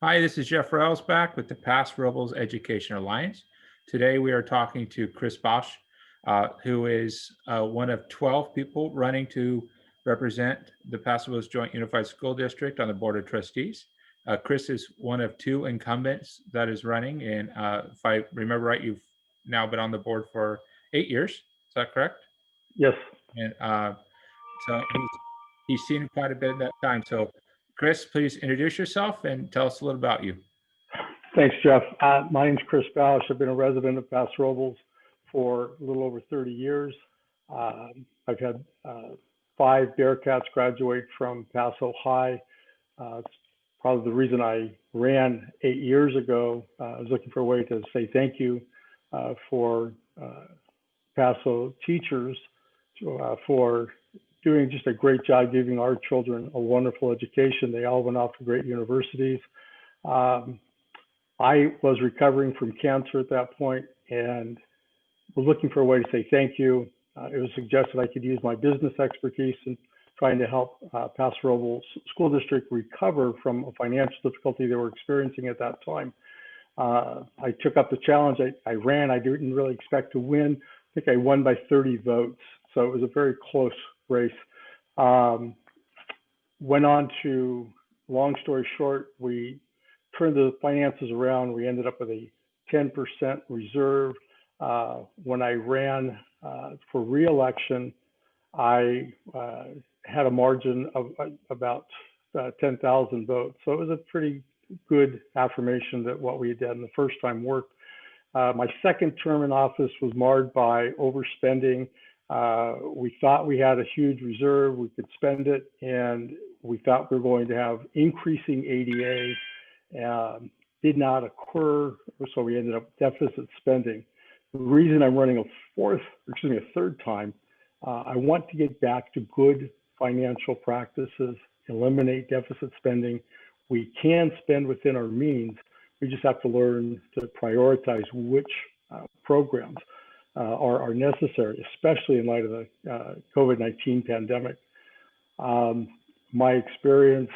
Hi, this is Jeff Railsback with the Past Rebels Education Alliance. Today we are talking to Chris Bausch, who is one of 12 people running to represent the Paso Robles Joint Unified School District on the Board of Trustees. Chris is one of two incumbents that is running, and if I remember right, you've now been on the board for 8 years. Is that correct? Yes. And so he's seen quite a bit in that time. So Chris, please introduce yourself and tell us a little about you. Thanks, Jeff. My name's Chris Bausch. I've been a resident of Paso Robles for a little over 30 years. I've had 5 Bearcats graduate from Paso High. It's probably the reason I ran 8 years ago. I was looking for a way to say thank you for Paso teachers for doing just a great job giving our children a wonderful education. They all went off to great universities. I was recovering from cancer at that point and was looking for a way to say thank you. It was suggested I could use my business expertise in trying to help Paso Robles School District recover from a financial difficulty they were experiencing at that time. I took up the challenge. I ran. I didn't really expect to win. I think I won by 30 votes. So it was a very close race. Went on to, long story short, we turned the finances around. We ended up with a 10% reserve. When I ran for re-election, I had a margin of about 10,000 votes. So it was a pretty good affirmation that what we had done the first time worked. My second term in office was marred by overspending. We thought we had a huge reserve, we could spend it, and we thought we were going to have increasing ADA. Did not occur, so we ended up deficit spending. The reason I'm running a third time, I want to get back to good financial practices, eliminate deficit spending. We can spend within our means. We just have to learn to prioritize which programs are necessary, especially in light of the COVID-19 pandemic. My experience,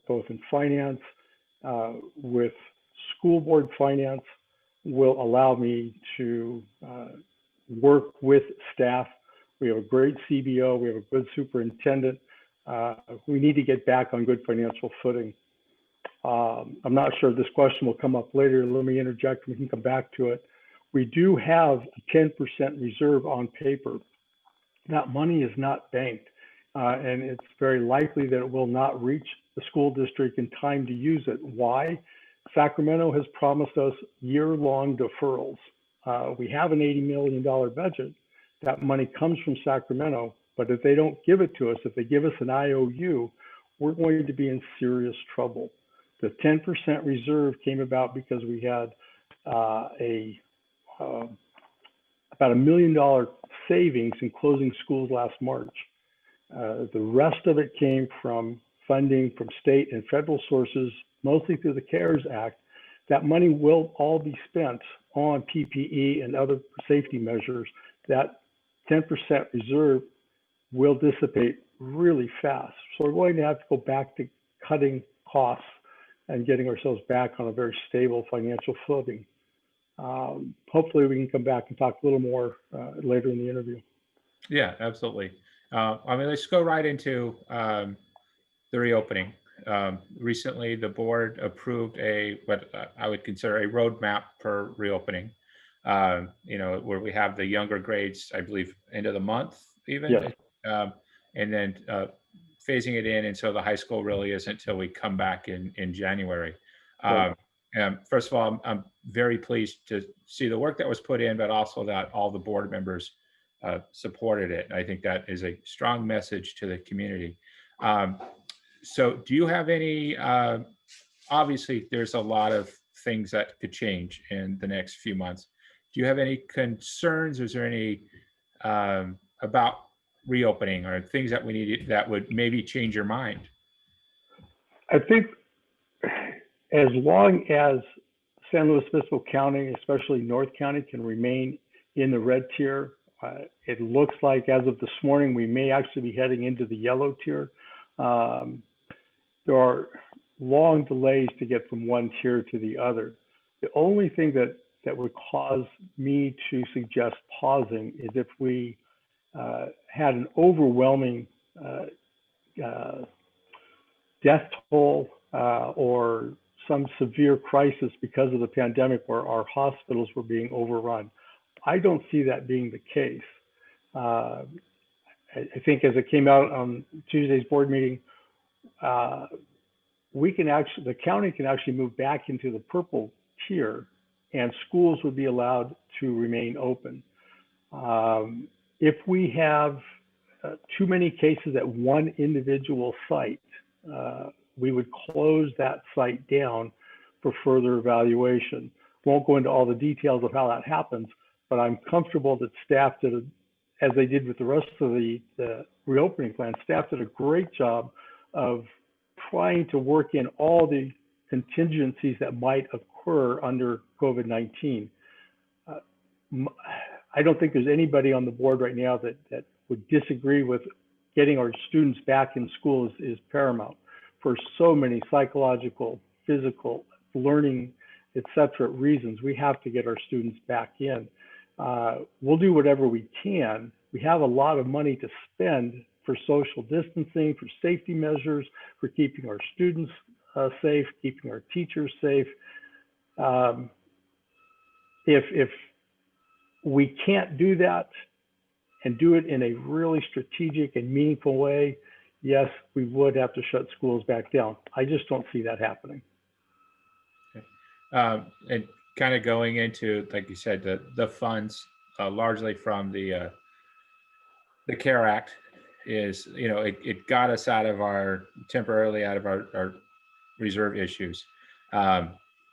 both in finance, with school board finance, will allow me to work with staff. We have a great CBO, we have a good superintendent. We need to get back on good financial footing. I'm not sure if this question will come up later. Let me interject, we can come back to it. We do have a 10% reserve on paper. That money is not banked, and it's very likely that it will not reach the school district in time to use it. Why? Sacramento has promised us year-long deferrals. We have an $80 million budget. That money comes from Sacramento, but if they don't give it to us, if they give us an IOU, we're going to be in serious trouble. The 10% reserve came about because we had about $1 million savings in closing schools last March. The rest of it came from funding from state and federal sources, mostly through the CARES Act. That money will all be spent on PPE and other safety measures. That 10% reserve will dissipate really fast. So we're going to have to go back to cutting costs and getting ourselves back on a very stable financial footing. Hopefully we can come back and talk a little more later in the interview. Yeah, absolutely. Let's go right into the reopening. Recently, the board approved what I would consider a roadmap for reopening. Where we have the younger grades, I believe, end of the month even, yes. And then phasing it in, and so the high school really isn't until we come back in January. Right. First of all, I'm very pleased to see the work that was put in, but also that all the board members supported it. I think that is a strong message to the community. So do you have any, obviously there's a lot of things that could change in the next few months. Do you have any concerns? Is there any about reopening or things that we need that would maybe change your mind? I think as long as San Luis Obispo County, especially North County, can remain in the red tier, it looks like as of this morning, we may actually be heading into the yellow tier. There are long delays to get from one tier to the other. The only thing that would cause me to suggest pausing is if we had an overwhelming death toll or some severe crisis because of the pandemic where our hospitals were being overrun. I don't see that being the case. I think as it came out on Tuesday's board meeting, the county can actually move back into the purple tier and schools would be allowed to remain open. If we have too many cases at one individual site, we would close that site down for further evaluation. Won't go into all the details of how that happens, but I'm comfortable that staff did, as they did with the rest of the reopening plan, staff did a great job of trying to work in all the contingencies that might occur under COVID-19. I don't think there's anybody on the board right now that would disagree with getting our students back in school is paramount for so many psychological, physical, learning, etc. reasons. We have to get our students back in. We'll do whatever we can. We have a lot of money to spend for social distancing, for safety measures, for keeping our students safe, keeping our teachers safe. If we can't do that and do it in a really strategic and meaningful way, yes, we would have to shut schools back down. I just don't see that happening. And kind of going into, like you said, the funds largely from the CARE Act is, it got us temporarily out of our reserve issues,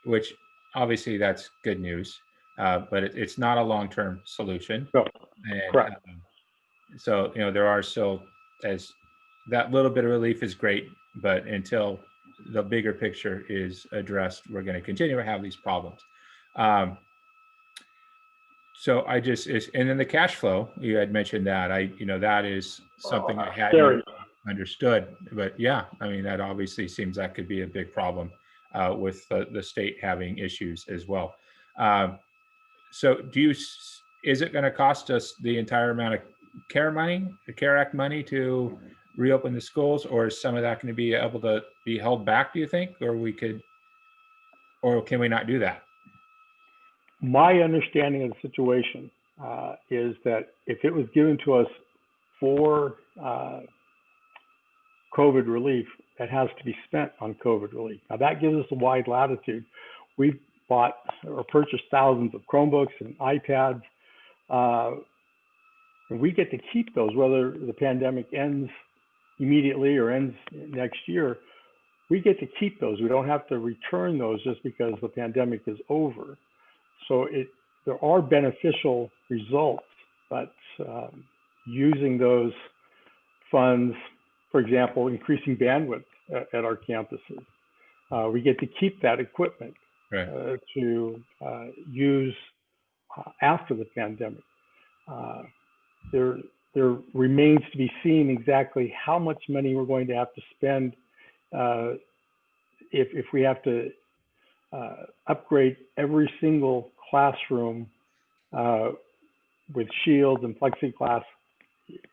which obviously that's good news, but it's not a long-term solution. No, and, correct. So, there are still, as that little bit of relief is great, but until the bigger picture is addressed, we're going to continue to have these problems. So and then the cash flow, you had mentioned that, that is something I hadn't understood, but yeah, that obviously seems that could be a big problem with the state having issues as well. So is it going to cost us the entire amount of the CARE Act money to reopen the schools, or is some of that going to be able to be held back, do you think, or can we not do that? My understanding of the situation is that if it was given to us for COVID relief, that has to be spent on COVID relief. Now that gives us a wide latitude. We've bought or purchased thousands of Chromebooks and iPads. And we get to keep those, whether the pandemic ends immediately or ends next year. We get to keep those. We don't have to return those just because the pandemic is over. So there are beneficial results, but using those funds, for example, increasing bandwidth at our campuses, we get to keep that equipment to use after the pandemic. There remains to be seen exactly how much money we're going to have to spend if we have to upgrade every single classroom with shields and plexiglass.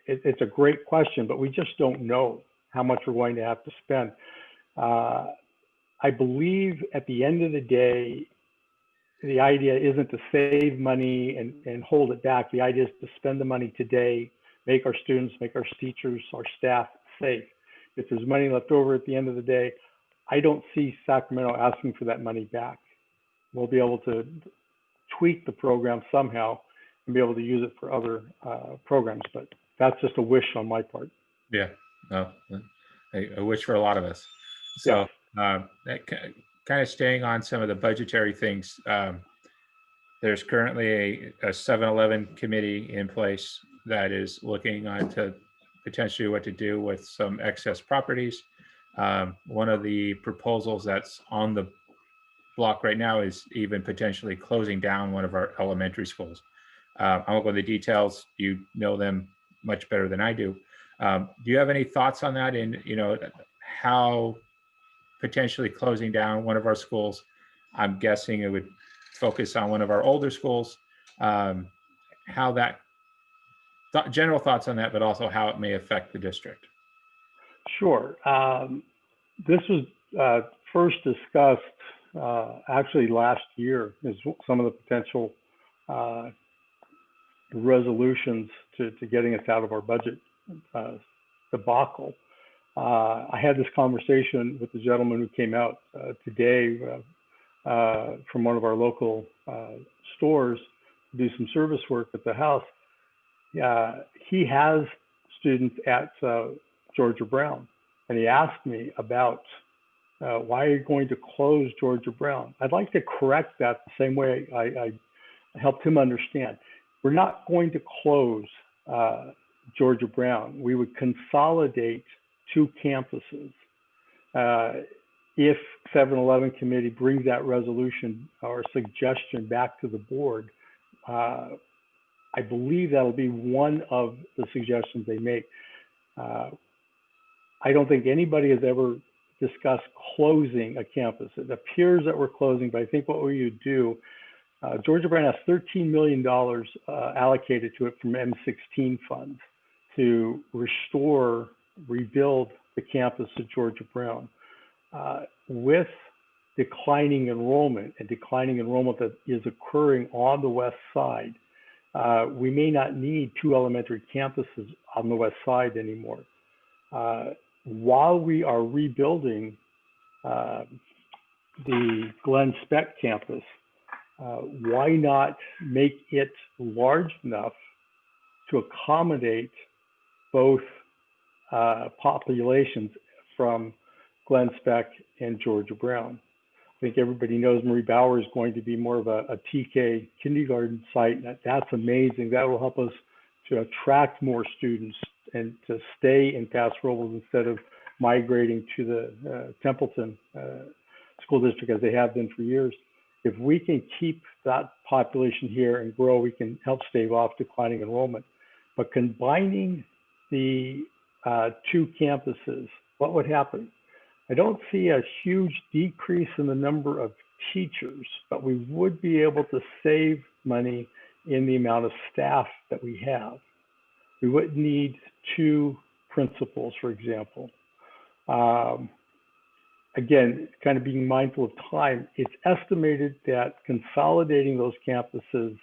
It's a great question, but we just don't know how much we're going to have to spend. I believe at the end of the day, the idea isn't to save money and hold it back. The idea is to spend the money today, make our students, make our teachers, our staff safe. If there's money left over at the end of the day, I don't see Sacramento asking for that money back. We'll be able to tweak the program somehow and be able to use it for other programs, but that's just a wish on my part. Yeah, no, a wish for a lot of us. So kind of staying on some of the budgetary things, there's currently a 7-Eleven committee in place that is looking onto potentially what to do with some excess properties. One of the proposals that's on the block right now is even potentially closing down one of our elementary schools. I won't go into the details. You know them much better than I do. Do you have any thoughts on that? And how potentially closing down one of our schools. I'm guessing it would focus on one of our older schools. How that, general thoughts on that, but also how it may affect the district. Sure. This was first discussed actually last year as some of the potential resolutions to getting us out of our budget debacle. I had this conversation with the gentleman who came out today from one of our local stores to do some service work at the house. He has students at Georgia Brown, and he asked me about why are you going to close Georgia Brown? I'd like to correct that the same way I helped him understand. We're not going to close Georgia Brown. We would consolidate two campuses. If 7-Eleven committee brings that resolution or suggestion back to the board, I believe that'll be one of the suggestions they make. I don't think anybody has ever discussed closing a campus. It appears that we're closing, but I think what we would do, Georgia Brown has $13 million allocated to it from M16 funds to restore, rebuild the campus of Georgia Brown. With declining enrollment that is occurring on the west side, we may not need two elementary campuses on the west side anymore. While we are rebuilding the Glen Speck campus, why not make it large enough to accommodate both populations from Glen Speck and Georgia Brown? I think everybody knows Marie Bauer is going to be more of a TK kindergarten site. That's amazing. That will help us to attract more students and to stay in Paso Robles instead of migrating to the Templeton school district as they have been for years. If we can keep that population here and grow, we can help stave off declining enrollment. But combining the two campuses, what would happen? I don't see a huge decrease in the number of teachers, but we would be able to save money in the amount of staff that we have. We wouldn't need two principals, for example. Again, kind of being mindful of time, it's estimated that consolidating those campuses,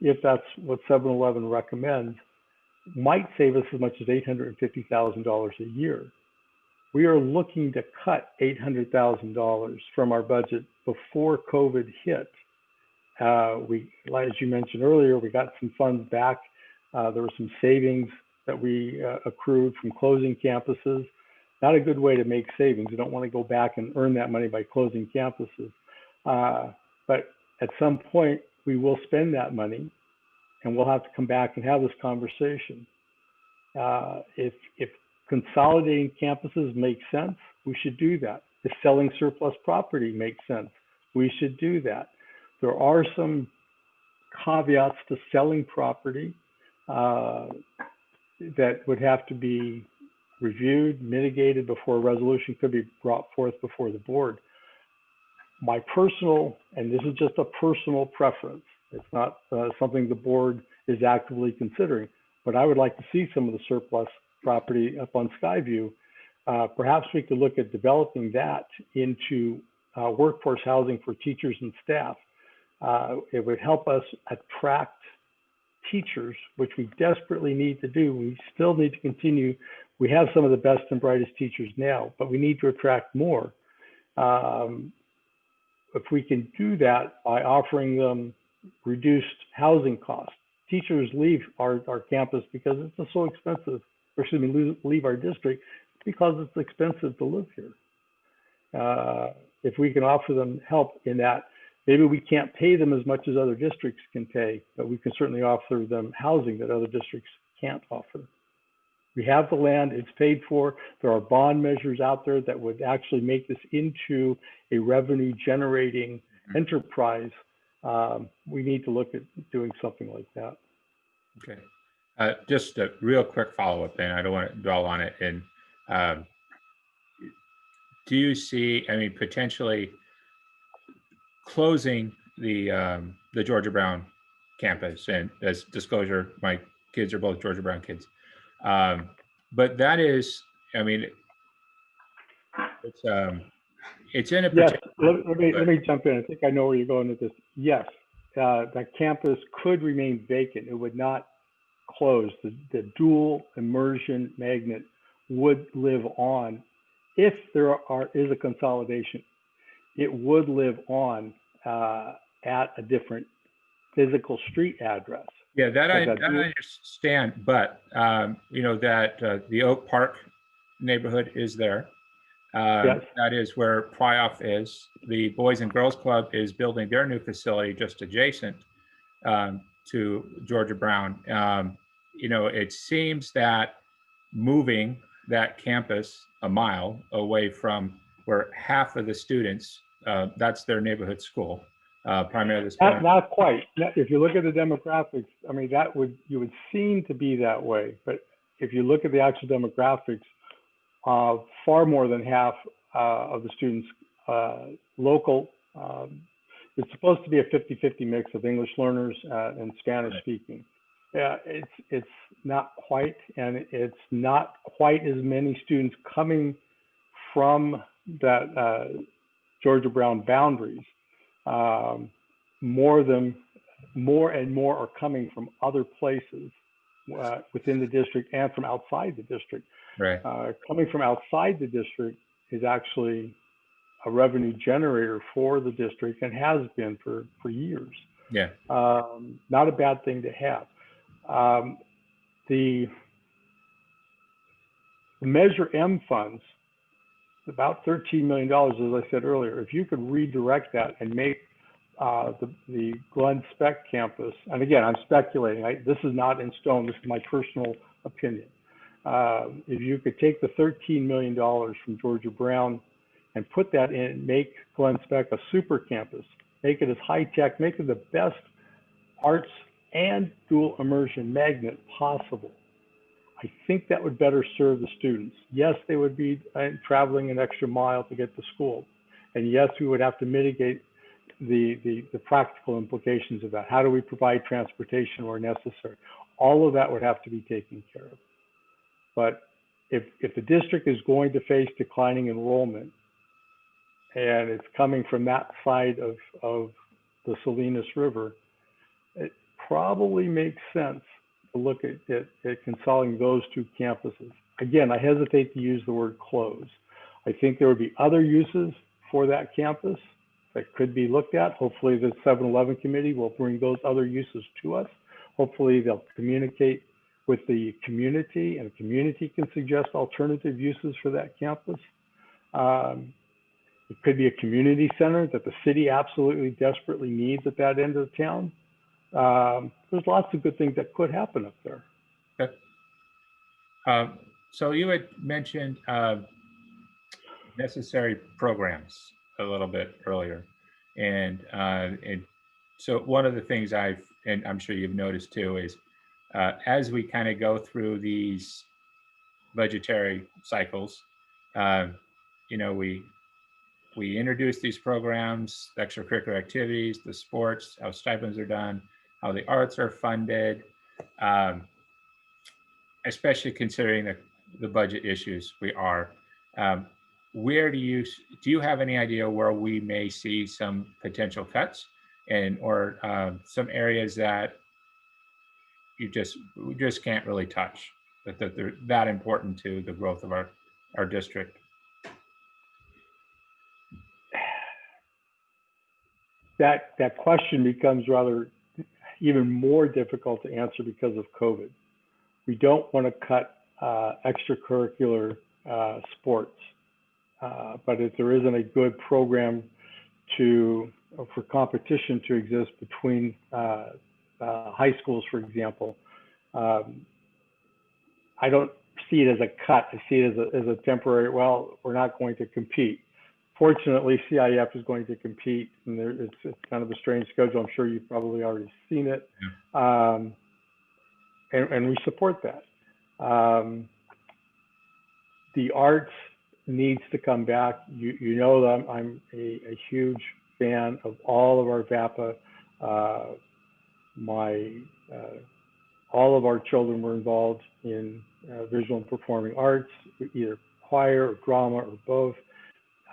if that's what 7-Eleven recommends, might save us as much as $850,000 a year. We are looking to cut $800,000 from our budget before COVID hit. As you mentioned earlier, we got some funds back. There were some savings that we accrued from closing campuses. Not a good way to make savings. You don't want to go back and earn that money by closing campuses. But at some point, we will spend that money, and we'll have to come back and have this conversation. If consolidating campuses makes sense, we should do that. If selling surplus property makes sense, we should do that. There are some caveats to selling property that would have to be reviewed, mitigated before a resolution could be brought forth before the board. My personal, and this is just a personal preference, it's not something the board is actively considering, but I would like to see some of the surplus property up on Skyview. Perhaps we could look at developing that into workforce housing for teachers and staff. It would help us attract teachers, which we desperately need to do. We still need to continue. We have some of the best and brightest teachers now, but we need to attract more. If we can do that by offering them reduced housing costs, teachers leave our campus because it's just so expensive, or excuse me, leave our district because it's expensive to live here. If we can offer them help in that, maybe we can't pay them as much as other districts can pay, but we can certainly offer them housing that other districts can't offer. We have the land, it's paid for. There are bond measures out there that would actually make this into a revenue generating enterprise. We need to look at doing something like that. Okay. Just a real quick follow-up then. I don't want to dwell on it. And do you see, I mean, potentially closing the Georgia Brown campus? And as disclosure, my kids are both Georgia Brown kids. But that is, I mean, it's in a Yes, particular, let me jump in. I think I know where you're going with this. Yes, that campus could remain vacant. It would not close. The dual immersion magnet would live on if is a consolidation. It would live on at a different physical street address. yeah, that I But understand, but you know that the Oak Park neighborhood is there. yes, That is where PREA is. The Boys and Girls Club is building their new facility just adjacent to Georgia Brown. You know, it seems that moving that campus a mile away from where half of the students, that's their neighborhood school, primarily the school. not quite. If you look at the demographics, I mean, you would seem to be that way. But if you look at the actual demographics, far more than half of the students local. It's supposed to be a 50-50 mix of English learners and Spanish speaking. Yeah, it's not quite, and it's not quite as many students coming from that Georgia Brown boundaries. More and more are coming from other places within the district and from outside the district. Right. Coming from outside the district is actually a revenue generator for the district and has been for years. Yeah. Not a bad thing to have. The Measure M funds, about $13 million, as I said earlier. If you could redirect that and make the Glen Spec campus, and again, I'm speculating. This is not in stone. This is my personal opinion. If you could take the $13 million from Georgia Brown and put that in, make Glen Spec a super campus, make it as high tech, make it the best arts and dual immersion magnet possible. I think that would better serve the students. Yes, they would be traveling an extra mile to get to school. And yes, we would have to mitigate the practical implications of that. How do we provide transportation where necessary? All of that would have to be taken care of. But if the district is going to face declining enrollment, and it's coming from that side of the Salinas River, it probably makes sense to look at consolidating those two campuses. Again, I hesitate to use the word close. I think there would be other uses for that campus that could be looked at. Hopefully the 7-Eleven committee will bring those other uses to us. Hopefully they'll communicate with the community, and the community can suggest alternative uses for that campus. It could be a community center that the city absolutely desperately needs at that end of the town. There's lots of good things that could happen up there. Okay. So you had mentioned necessary programs a little bit earlier. And so one of the things and I'm sure you've noticed too, is as we kind of go through these budgetary cycles, you know, we introduce these programs, extracurricular activities, the sports, how stipends are done, how the arts are funded, especially considering the budget issues we are. Where do you have any idea where we may see some potential cuts, or some areas that we just can't really touch, that they're that important to the growth of our district? That question becomes rather even more difficult to answer because of COVID. We don't want to cut extracurricular sports, but if there isn't a good program for competition to exist between high schools, for example, I don't see it as a cut. I see it as a temporary, well, we're not going to compete. Fortunately, CIF is going to compete, and it's kind of a strange schedule. I'm sure you've probably already seen it. Yeah. And we support that. The arts, needs to come back. You know that I'm a huge fan of all of our VAPA. My all of our children were involved in visual and performing arts, either choir or drama or both.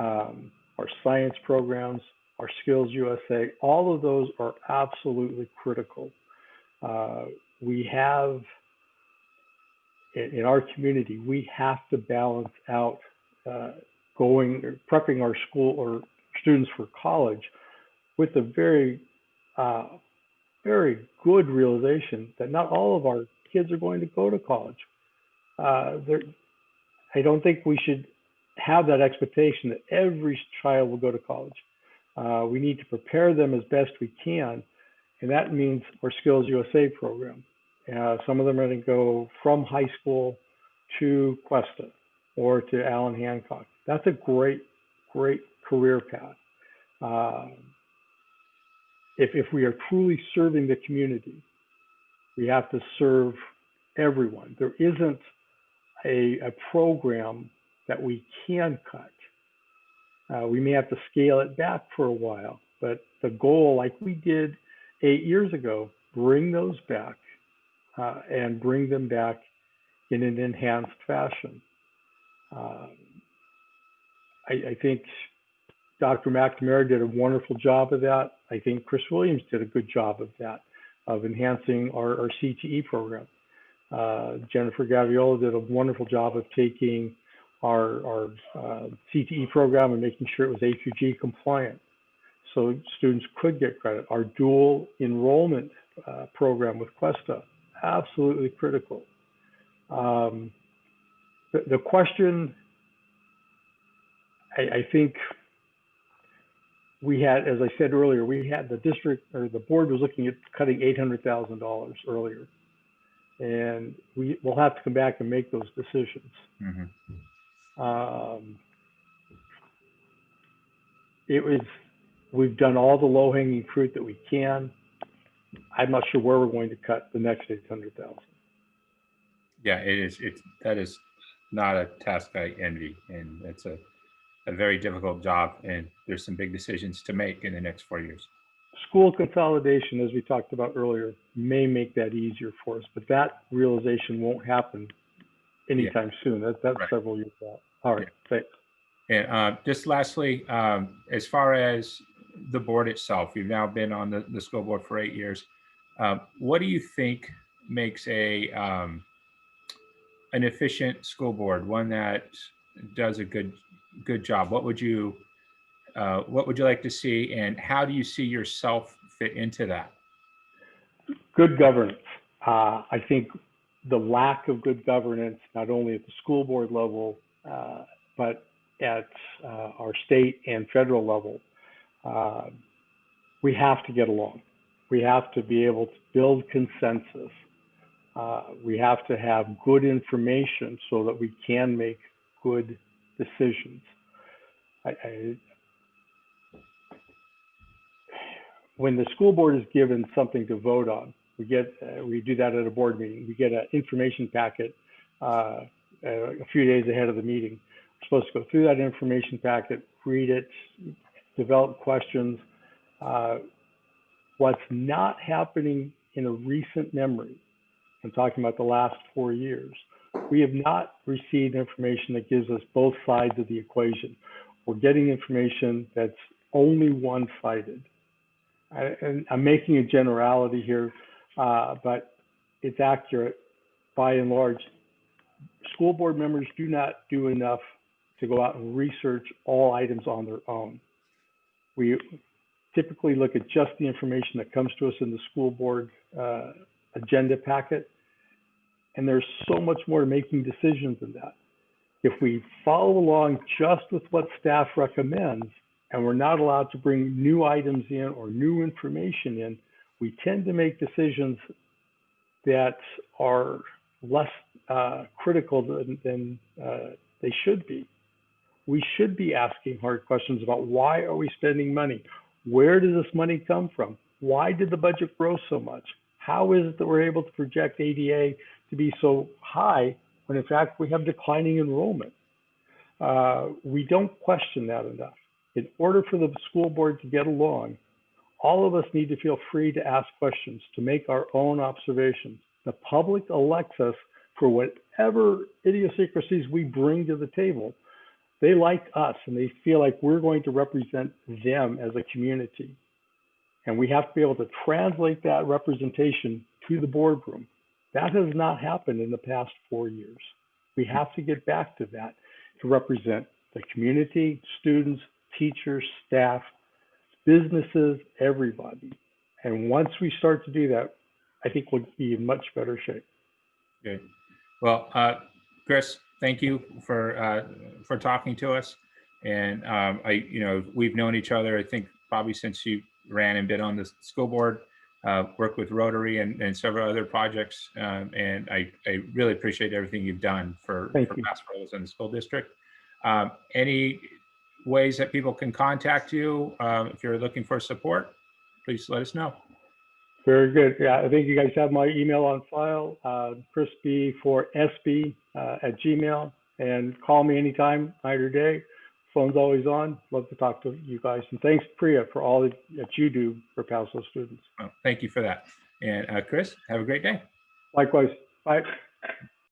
Our science programs, our Skills USA, all of those are absolutely critical. We have, in our community, we have to balance out prepping our school or students for college with a very, very good realization that not all of our kids are going to go to college. I don't think we should have that expectation that every child will go to college. We need to prepare them as best we can, and that means our Skills USA program. Some of them are going to go from high school to Cuesta or to Allen Hancock. That's a great, great career path. If we are truly serving the community, we have to serve everyone. There isn't a program that we can cut. We may have to scale it back for a while, but the goal, like we did 8 years ago, bring those back and bring them back in an enhanced fashion. I think Dr. McNamara did a wonderful job of that. I think Chris Williams did a good job of that, of enhancing our CTE program. Jennifer Gaviola did a wonderful job of taking our CTE program and making sure it was A2G compliant so students could get credit. Our dual enrollment program with Cuesta, absolutely critical. The question, I think we had, as I said earlier, we had the district or the board was looking at cutting $800,000 earlier. And we'll have to come back and make those decisions. Mm-hmm. We've done all the low-hanging fruit that we can. I'm not sure where we're going to cut the next 800,000. Yeah, that is not a task I envy, and it's a very difficult job, and there's some big decisions to make in the next 4 years. School consolidation, as we talked about earlier, may make that easier for us, but that realization won't happen anytime soon. That's right. Several years out. All right, thanks. And just lastly, as far as the board itself, you've now been on the school board for 8 years. What do you think makes an efficient school board, one that does a good job? What would you like to see, and how do you see yourself fit into that? Good governance. I think the lack of good governance, not only at the school board level, but at our state and federal level, we have to get along. We have to be able to build consensus. We have to have good information so that we can make good decisions. When the school board is given something to vote on, we do that at a board meeting. We get an information packet a few days ahead of the meeting. We're supposed to go through that information packet, read it, develop questions. What's not happening in a recent memory, I'm talking about the last 4 years, we have not received information that gives us both sides of the equation. We're getting information that's only one-sided. And I'm making a generality here, but it's accurate by and large. School board members do not do enough to go out and research all items on their own. We typically look at just the information that comes to us in the school board agenda packet, and there's so much more to making decisions than that. If we follow along just with what staff recommends, and we're not allowed to bring new items in or new information in, we tend to make decisions that are less critical than they should be. We should be asking hard questions about why are we spending money? Where does this money come from? Why did the budget grow so much? How is it that we're able to project ADA to be so high when in fact we have declining enrollment? We don't question that enough. In order for the school board to get along, all of us need to feel free to ask questions, to make our own observations. The public elects us for whatever idiosyncrasies we bring to the table. They like us and they feel like we're going to represent them as a community. And we have to be able to translate that representation to the boardroom. That has not happened in the past 4 years. We have to get back to that to represent the community, students, teachers, staff, businesses, everybody. And once we start to do that, I think we'll be in much better shape. Good. Well, Chris, thank you for talking to us. And we've known each other, I think, probably since you ran and been on the school board, worked with Rotary and several other projects. And I really appreciate everything you've done for Paso Robles and the school district. Any ways that people can contact you if you're looking for support, please let us know. Very good. Yeah, I think you guys have my email on file, chrisb4sb@gmail, and call me anytime, night or day. Phone's always on. Love to talk to you guys. And thanks, PREA, for all that you do for Paso students. Well, thank you for that. And Chris, have a great day. Likewise. Bye.